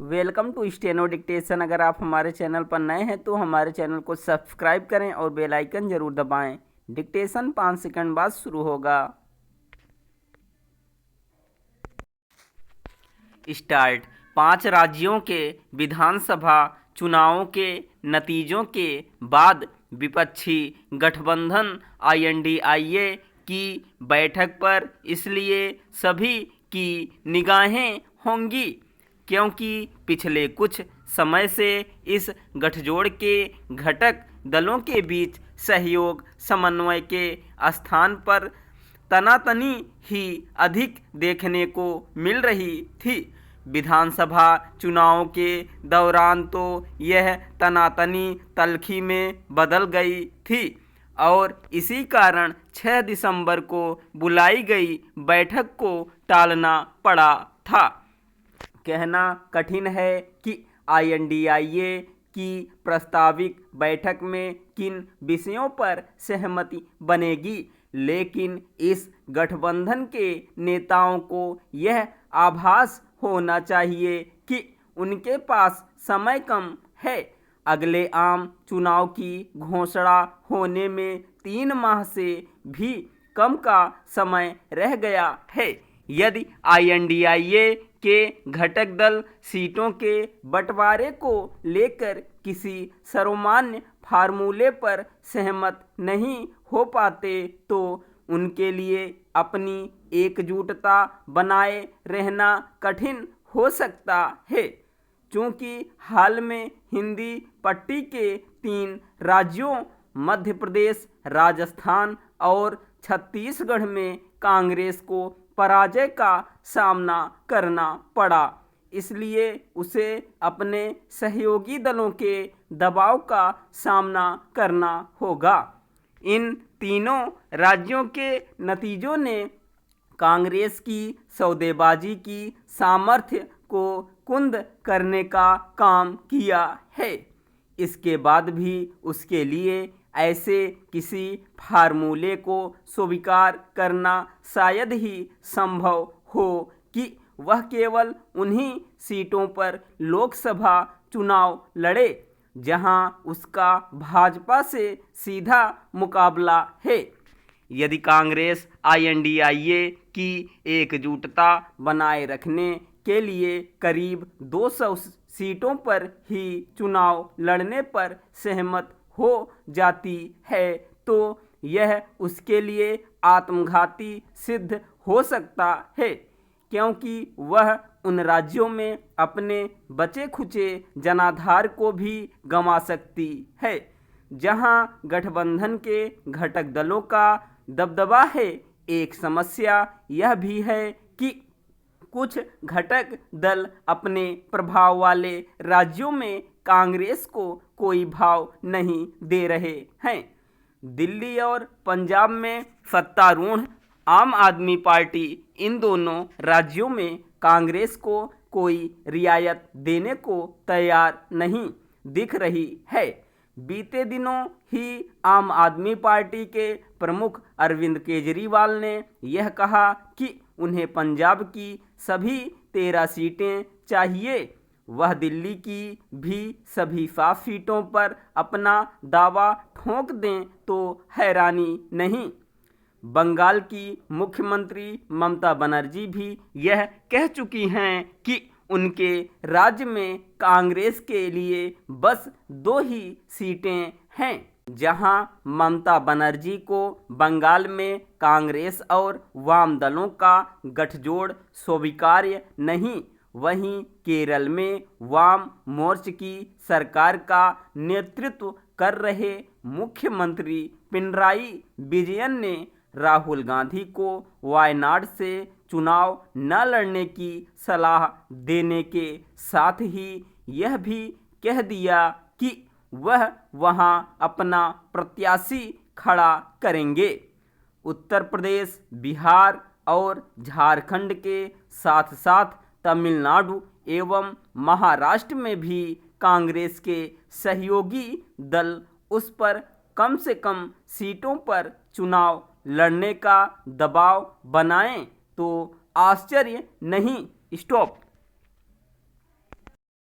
Welcome to steno dictation. अगर आप हमारे चैनल पर नए हैं तो हमारे चैनल को सब्सक्राइब करें और बेल आइकन जरूर दबाएं। डिक्टेशन 5 सेकंड बाद शुरू होगा। स्टार्ट। 5 राज्यों के विधानसभा चुनावों के नतीजों के बाद विपक्षी गठबंधन INDIA की बैठक पर इसलिए सभी की निगाहें होंगी क्योंकि पिछले कुछ समय से इस गठजोड़ के घटक दलों के बीच सहयोग समन्वय के स्थान पर तनातनी ही अधिक देखने को मिल रही थी। विधानसभा चुनाव के दौरान तो यह तनातनी तल्खी में बदल गई थी और इसी कारण 6 दिसंबर को बुलाई गई बैठक को टालना पड़ा था। कहना कठिन है कि INDIA की प्रस्तावित बैठक में किन विषयों पर सहमति बनेगी, लेकिन इस गठबंधन के नेताओं को यह आभास होना चाहिए कि उनके पास समय कम है। अगले आम चुनाव की घोषणा होने में 3 माह से भी कम का समय रह गया है। यदि INDIA के घटक दल सीटों के बंटवारे को लेकर किसी सर्वमान्य फार्मूले पर सहमत नहीं हो पाते तो उनके लिए अपनी एकजुटता बनाए रहना कठिन हो सकता है। चूँकि हाल में हिंदी पट्टी के 3 राज्यों मध्य प्रदेश, राजस्थान और छत्तीसगढ़ में कांग्रेस को पराजय का सामना करना पड़ा, इसलिए उसे अपने सहयोगी दलों के दबाव का सामना करना होगा। इन तीनों राज्यों के नतीजों ने कांग्रेस की सौदेबाजी की सामर्थ्य को कुंद करने का काम किया है। इसके बाद भी उसके लिए ऐसे किसी फार्मूले को स्वीकार करना शायद ही संभव हो कि वह केवल उन्हीं सीटों पर लोकसभा चुनाव लड़े जहां उसका भाजपा से सीधा मुकाबला है। यदि कांग्रेस INDIA की एकजुटता बनाए रखने के लिए करीब 200 सीटों पर ही चुनाव लड़ने पर सहमत हो जाती है तो यह उसके लिए आत्मघाती सिद्ध हो सकता है, क्योंकि वह उन राज्यों में अपने बचे खुचे जनाधार को भी गंवा सकती है जहां गठबंधन के घटक दलों का दबदबा है। एक समस्या यह भी है कि कुछ घटक दल अपने प्रभाव वाले राज्यों में कांग्रेस को कोई भाव नहीं दे रहे हैं। दिल्ली और पंजाब में सत्तारूढ़ आम आदमी पार्टी इन दोनों राज्यों में कांग्रेस को कोई रियायत देने को तैयार नहीं दिख रही है। बीते दिनों ही आम आदमी पार्टी के प्रमुख अरविंद केजरीवाल ने यह कहा कि उन्हें पंजाब की सभी 13 सीटें चाहिए। वह दिल्ली की भी सभी 7 सीटों पर अपना दावा ठोक दें तो हैरानी नहीं। बंगाल की मुख्यमंत्री ममता बनर्जी भी यह कह चुकी हैं कि उनके राज्य में कांग्रेस के लिए बस 2 ही सीटें हैं। जहां ममता बनर्जी को बंगाल में कांग्रेस और वाम दलों का गठजोड़ स्वीकार्य नहीं, वहीं केरल में वाम मोर्चा की सरकार का नेतृत्व कर रहे मुख्यमंत्री पिनराई विजयन ने राहुल गांधी को वायनाड से चुनाव न लड़ने की सलाह देने के साथ ही यह भी कह दिया कि वह वहां अपना प्रत्याशी खड़ा करेंगे। उत्तर प्रदेश, बिहार और झारखंड के साथ साथ तमिलनाडु एवं महाराष्ट्र में भी कांग्रेस के सहयोगी दल उस पर कम से कम सीटों पर चुनाव लड़ने का दबाव बनाएं तो आश्चर्य नहीं। स्टॉप।